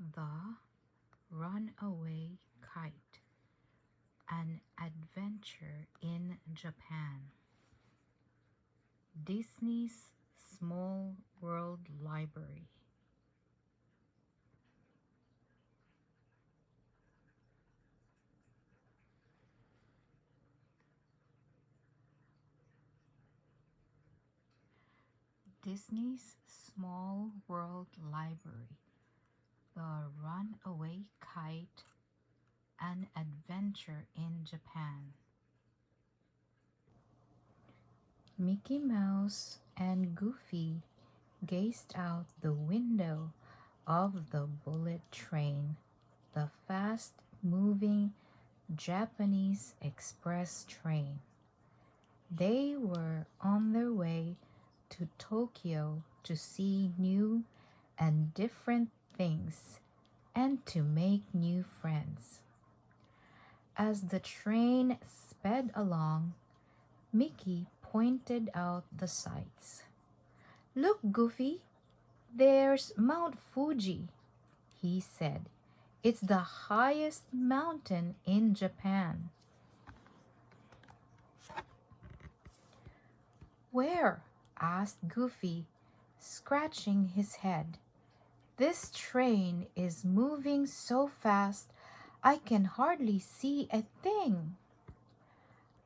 The Runaway Kite, an adventure in Japan. Disney's Small World Library. Disney's Small World Library. The Runaway Kite, an adventure in Japan. Mickey Mouse and Goofy gazed out the window of the bullet train, the fast-moving Japanese express train. They were on their way to Tokyo to see new and different things and to make new friends. As the train sped along, Mickey pointed out the sights. "Look, Goofy, there's Mount Fuji," he said. "It's the highest mountain in Japan." "Where?" asked Goofy, scratching his head. "This train is moving so fast I can hardly see a thing."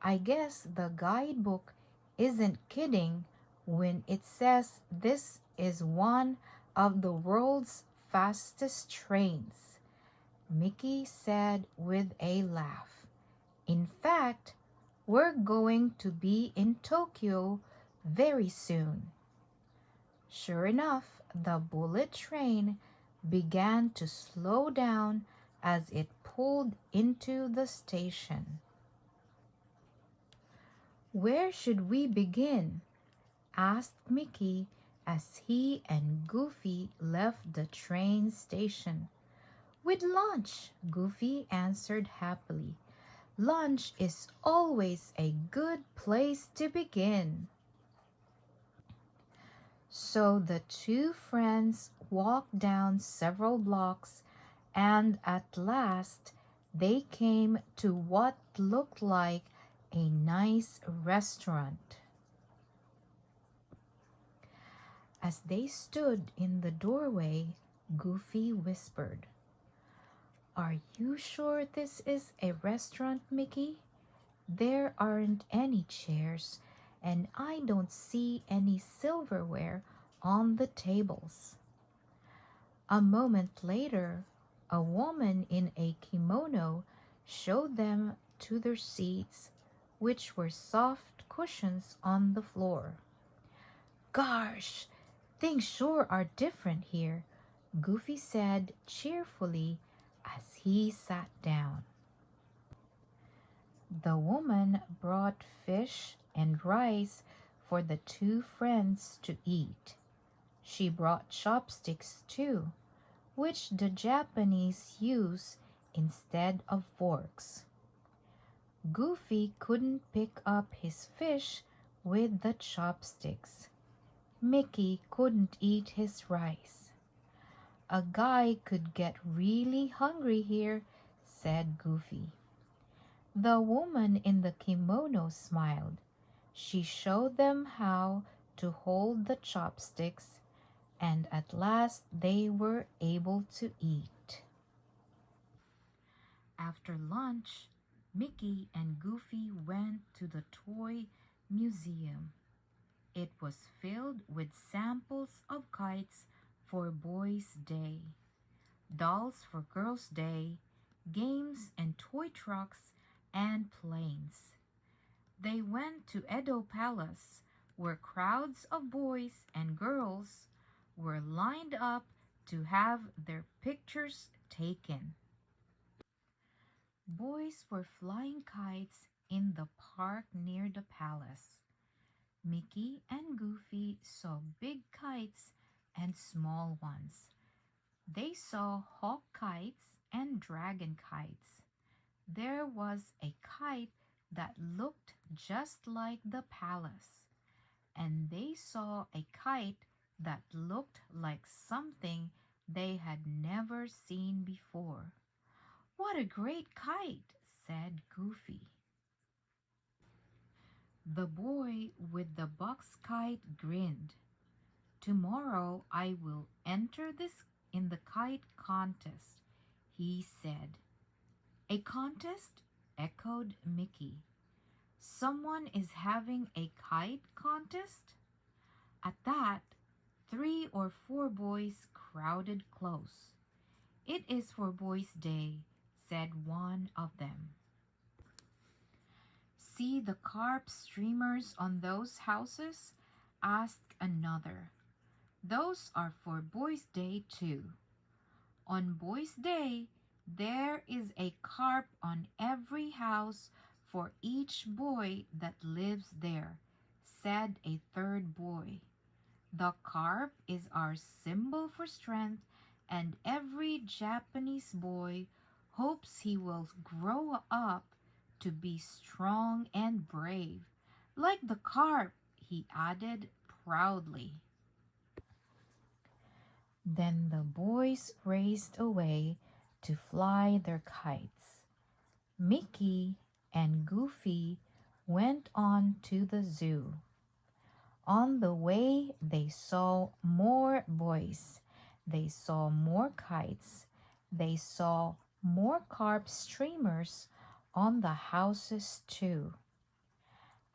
"I guess the guidebook isn't kidding when it says this is one of the world's fastest trains," Mickey said with a laugh. "In fact, we're going to be in Tokyo very soon." Sure enough, the bullet train began to slow down as it pulled into the station. "Where should we begin?" asked Mickey as he and Goofy left the train station. "With lunch," Goofy answered happily. "Lunch is always a good place to begin." So the two friends walked down several blocks, and at last they came to what looked like a nice restaurant. As they stood in the doorway, Goofy whispered, "Are you sure this is a restaurant, Mickey? There aren't any chairs, and I don't see any silverware on the tables." A moment later, a woman in a kimono showed them to their seats, which were soft cushions on the floor. "Gosh, things sure are different here," Goofy said cheerfully as he sat down. The woman brought fish and rice for the two friends to eat. She brought chopsticks too, which the Japanese use instead of forks. Goofy couldn't pick up his fish with the chopsticks. Mickey couldn't eat his rice. "A guy could get really hungry here," said Goofy. The woman in the kimono smiled. She showed them how to hold the chopsticks, and at last they were able to eat. After lunch, Mickey and Goofy went to the toy museum. It was filled with samples of kites for Boys' Day, dolls for Girls' Day, games and toy trucks and planes. They went to Edo Palace, where crowds of boys and girls were lined up to have their pictures taken. Boys were flying kites in the park near the palace. Mickey and Goofy saw big kites and small ones. They saw hawk kites and dragon kites. There was a kite that looked just like the palace, and they saw a kite that looked like something they had never seen before. "What a great kite!" said Goofy. The boy with the box kite grinned. "Tomorrow I will enter this in the kite contest," he said. "A contest?" echoed Mickey. "Someone is having a kite contest?" At that, 3 or 4 boys crowded close. "It is for Boys' Day," said one of them. "See the carp streamers on those houses?" asked another. "Those are for Boys' Day too." "On Boys' Day there is a carp on every house for each boy that lives there," said a third boy. "The carp is our symbol for strength, and every Japanese boy hopes he will grow up to be strong and brave, like the carp," he added proudly. Then the boys raced away to fly their kites. Mickey and Goofy went on to the zoo. On the way, they saw more boys. They saw more kites. They saw more carp streamers on the houses too.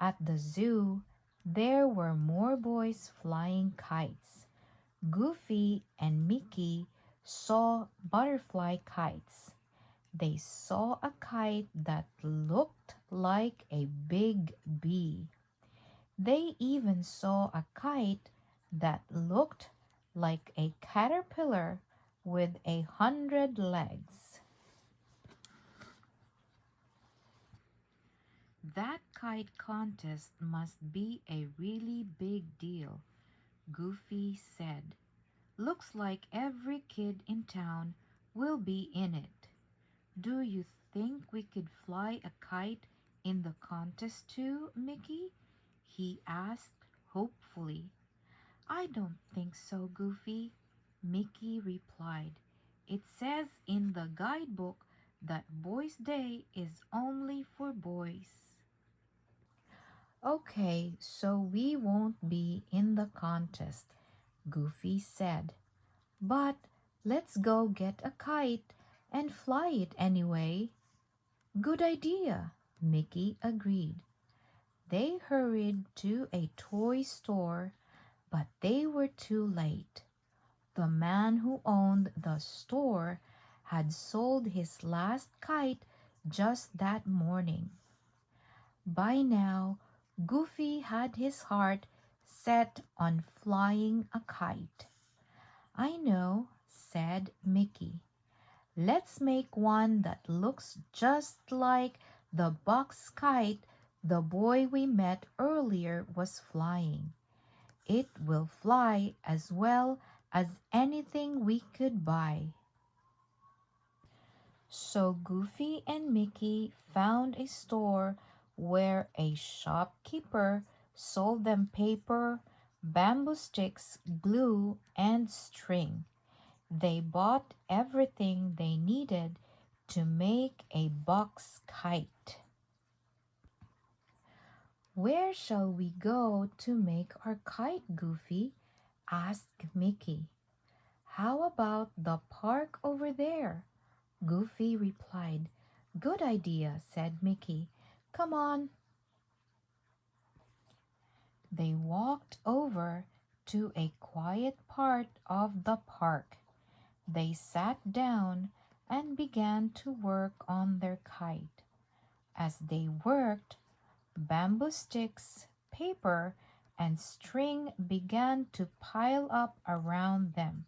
At the zoo, there were more boys flying kites. Goofy and Mickey saw butterfly kites. They saw a kite that looked like a big bee. They even saw a kite that looked like a caterpillar with 100 legs. "That kite contest must be a really big deal," Goofy said. "Looks like every kid in town will be in it. Do you think we could fly a kite in the contest too, Mickey?" he asked hopefully. "I don't think so, Goofy," Mickey replied. "It says in the guidebook that Boys' Day is only for boys." "Okay, so we won't be in the contest," Goofy said. "But let's go get a kite and fly it anyway." "Good idea," Mickey agreed. They hurried to a toy store, but they were too late. The man who owned the store had sold his last kite just that morning. By now, Goofy had his heart set on flying a kite. "I know," said Mickey. "Let's make one that looks just like the box kite the boy we met earlier was flying. It will fly as well as anything we could buy." So Goofy and Mickey found a store where a shopkeeper sold them paper, bamboo sticks, glue, and string. They bought everything they needed to make a box kite. "Where shall we go to make our kite, Goofy?" asked Mickey. "How about the park over there?" Goofy replied. "Good idea," said Mickey. "Come on." They walked over to a quiet part of the park. They sat down and began to work on their kite. As they worked, bamboo sticks, paper, and string began to pile up around them.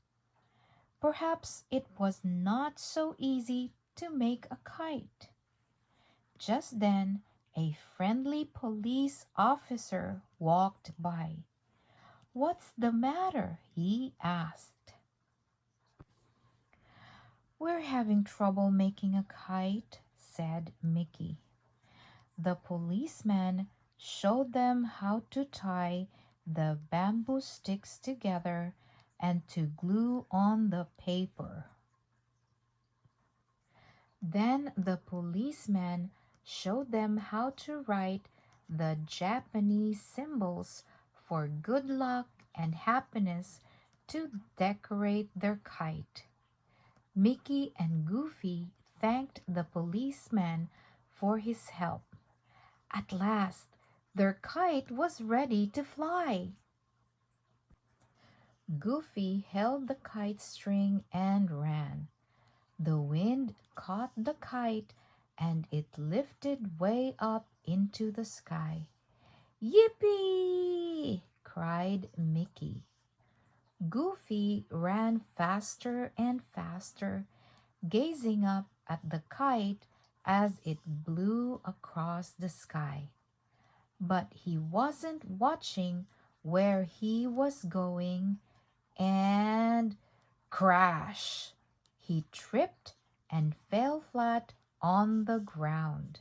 Perhaps it was not so easy to make a kite. Just then, a friendly police officer walked by. "What's the matter?" he asked. "We're having trouble making a kite," said Mickey. The policeman showed them how to tie the bamboo sticks together and to glue on the paper. Then the policeman showed them how to write the Japanese symbols for good luck and happiness to decorate their kite. Mickey and Goofy thanked the policeman for his help. At last, their kite was ready to fly. Goofy held the kite string and ran. The wind caught the kite and it lifted way up into the sky. "Yippee!" cried Mickey. Goofy ran faster and faster, gazing up at the kite as it blew across the sky. But he wasn't watching where he was going, and crash! He tripped and fell flat on the ground.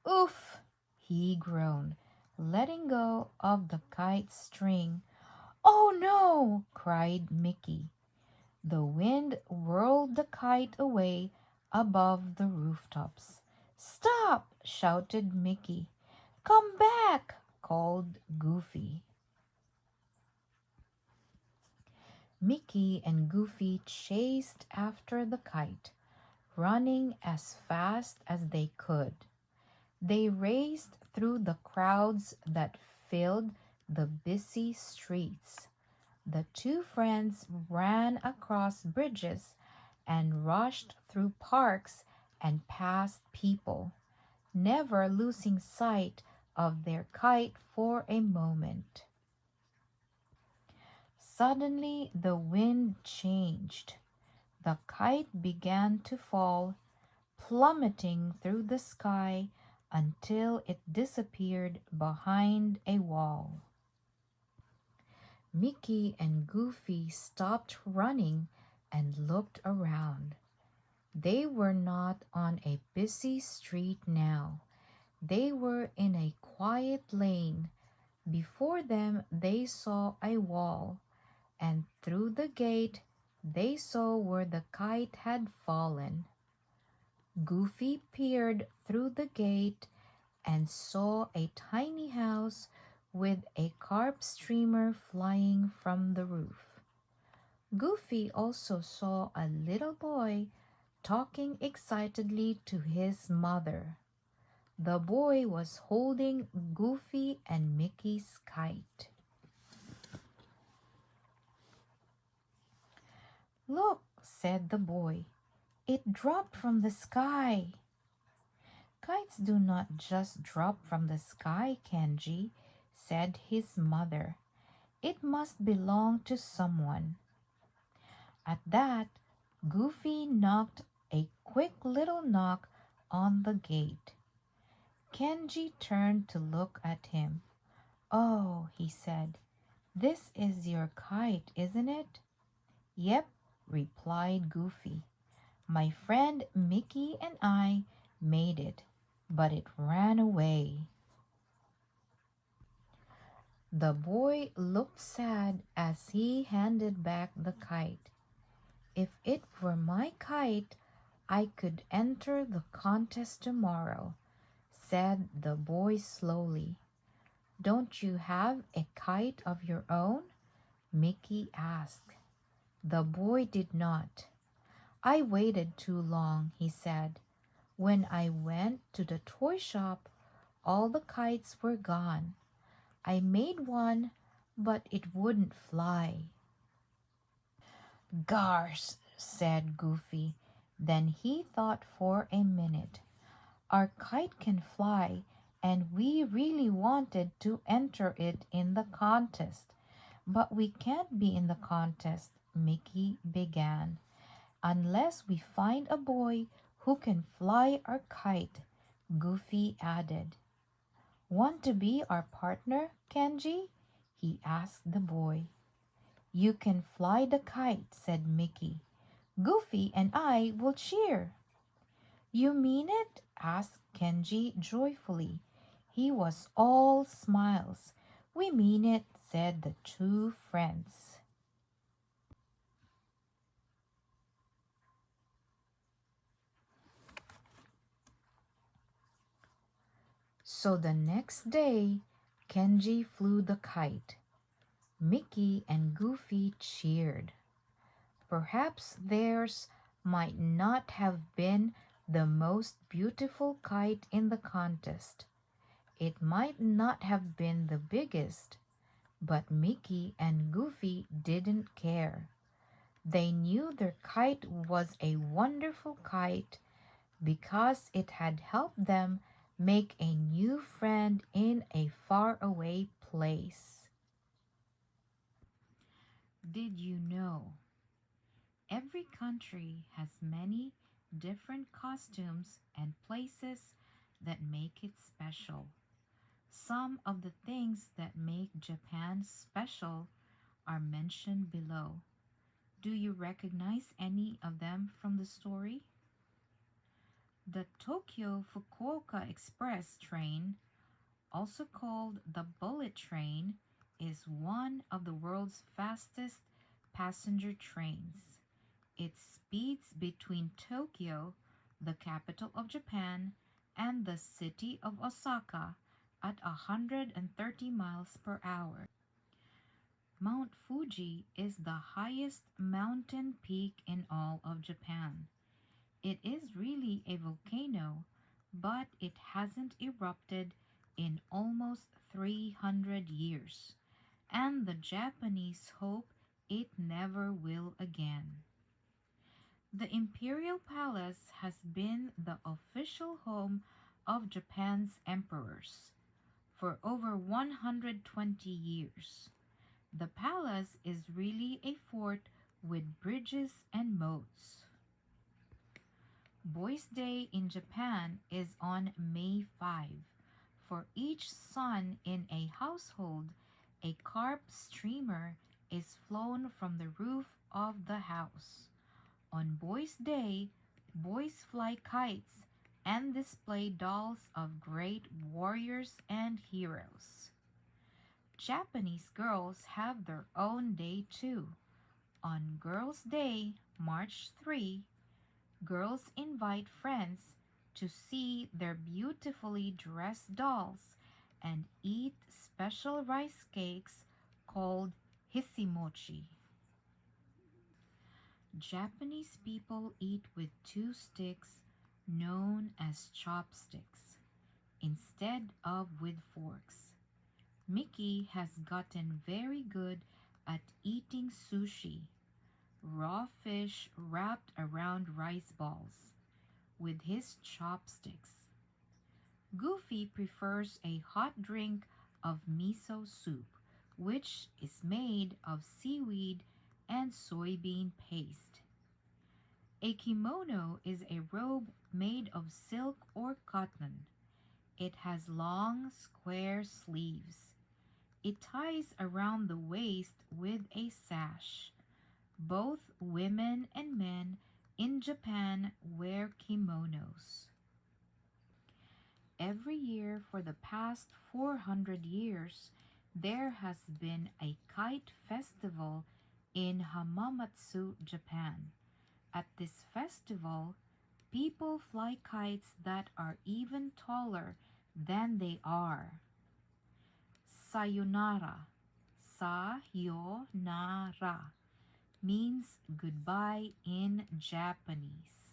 "Oof!" he groaned, letting go of the kite string. "Oh no!" cried Mickey. The wind whirled the kite away above the rooftops. "Stop!" shouted Mickey. "Come back!" called Goofy. Mickey and Goofy chased after the kite, running as fast as they could. They raced through the crowds that filled the busy streets. The two friends ran across bridges and rushed through parks and past people, never losing sight of their kite for a moment. Suddenly the wind changed. The kite began to fall, plummeting through the sky until it disappeared behind a wall. Mickey and Goofy stopped running and looked around. They were not on a busy street now. They were in a quiet lane. Before them they saw a wall, and through the gate they saw where the kite had fallen. Goofy peered through the gate and saw a tiny house with a carp streamer flying from the roof. Goofy also saw a little boy talking excitedly to his mother. The boy was holding Goofy and Mickey's kite. "Look," said the boy, "it dropped from the sky." "Kites do not just drop from the sky, Kenji," said his mother. "It must belong to someone." At that, Goofy knocked a quick little knock on the gate. Kenji turned to look at him. "Oh," he said, "this is your kite, isn't it?" "Yep," replied Goofy. "My friend Mickey and I made it, but it ran away." The boy looked sad as he handed back the kite. "If it were my kite, I could enter the contest tomorrow," said the boy slowly. "Don't you have a kite of your own?" Mickey asked. The boy did not. "I waited too long," he said. "When I went to the toy shop, all the kites were gone. I made one, but it wouldn't fly." "Gosh," said Goofy. Then he thought for a minute. "Our kite can fly, and we really wanted to enter it in the contest. But we can't be in the contest," Mickey began, "unless we find a boy who can fly our kite," Goofy added. "Want to be our partner, Kenji?" he asked the boy. "You can fly the kite," said Mickey. "Goofy and I will cheer." "You mean it?" asked Kenji joyfully. He was all smiles. "We mean it," said the two friends. So the next day, Kenji flew the kite. Mickey and Goofy cheered. Perhaps theirs might not have been the most beautiful kite in the contest. It might not have been the biggest, but Mickey and Goofy didn't care. They knew their kite was a wonderful kite because it had helped them make a new friend in a faraway place. Did you know? Every country has many different costumes and places that make it special. Some of the things that make Japan special are mentioned below. Do you recognize any of them from the story? The Tokyo Fukuoka Express train, also called the Bullet Train, is one of the world's fastest passenger trains. It speeds between Tokyo, the capital of Japan, and the city of Osaka at 130 miles per hour. Mount Fuji is the highest mountain peak in all of Japan. It is really a volcano, but it hasn't erupted in almost 300 years, and the Japanese hope it never will again. The Imperial Palace has been the official home of Japan's emperors for over 120 years. The palace is really a fort with bridges and moats. Boys' Day in Japan is on May 5. For each son in a household, a carp streamer is flown from the roof of the house. On Boys' Day, boys fly kites and display dolls of great warriors and heroes. Japanese girls have their own day too. On Girls' Day, March 3, girls invite friends to see their beautifully dressed dolls and eat special rice cakes called hisimochi. Japanese people eat with two sticks known as chopsticks instead of with forks. Mickey has gotten very good at eating sushi, raw fish wrapped around rice balls, with his chopsticks. Goofy prefers a hot drink of miso soup, which is made of seaweed and soybean paste. A kimono is a robe made of silk or cotton. It has long, square sleeves. It ties around the waist with a sash. Both women and men in Japan wear kimonos. Every year for the past 400 years, there has been a kite festival in Hamamatsu, Japan. At this festival, people fly kites that are even taller than they are. Sayonara, sayonara, means goodbye in Japanese.